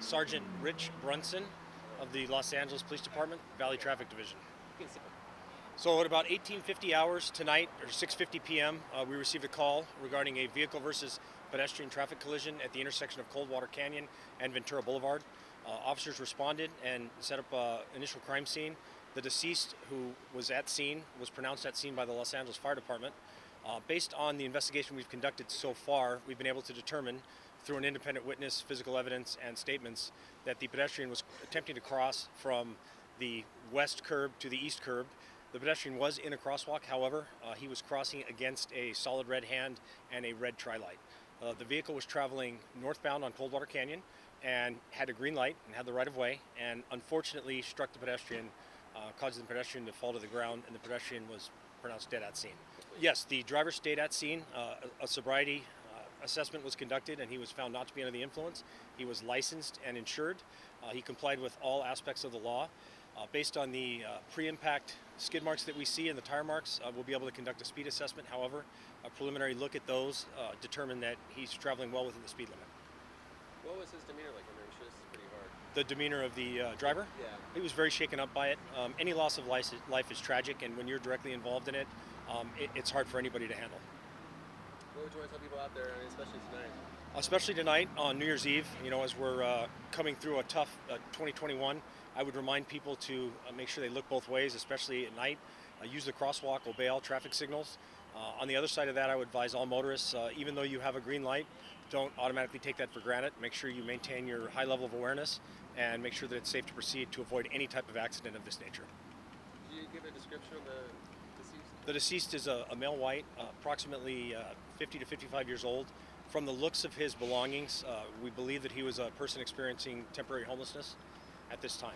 Sergeant Rich Brunson of the Los Angeles Police Department, Valley Traffic Division. So at about 1850 hours tonight, or 6:50 p.m., we received a call regarding a vehicle versus pedestrian traffic collision at the intersection of Coldwater Canyon and Ventura Boulevard. Officers responded and set up an initial crime scene. The deceased, who was at scene, was pronounced at scene by the Los Angeles Fire Department. Based on the investigation we've conducted so far, we've been able to determine through an independent witness, physical evidence, and statements that the pedestrian was attempting to cross from the west curb to the east curb. The pedestrian was in a crosswalk, however, he was crossing against a solid red hand and a red tri-light. The vehicle was traveling northbound on Coldwater Canyon and had a green light and had the right of way, and unfortunately struck the pedestrian, causing the pedestrian to fall to the ground, and the pedestrian was pronounced dead at scene. Yes, the driver stayed at scene. A sobriety assessment was conducted, and he was found not to be under the influence. He was licensed and insured. He complied with all aspects of the law. Based on the pre-impact skid marks that we see and the tire marks, we'll be able to conduct a speed assessment. However, a preliminary look at those determined that he's traveling well within the speed limit. What was his demeanor like? I'm sure this is pretty hard. The demeanor of the driver? Yeah. He was very shaken up by it. Any loss of life is tragic, and when you're directly involved in it, it's hard for anybody to handle. What would you want to tell people out there, especially tonight? Especially tonight on New Year's Eve, as we're coming through a tough 2021, I would remind people to make sure they look both ways, especially at night. Use the crosswalk, obey all traffic signals. On the other side of that, I would advise all motorists, even though you have a green light, don't automatically take that for granted. Make sure you maintain your high level of awareness and make sure that it's safe to proceed to avoid any type of accident of this nature. Could you give a description of the deceased? The deceased is a male white, approximately 50 to 55 years old. From the looks of his belongings, we believe that he was a person experiencing temporary homelessness at this time.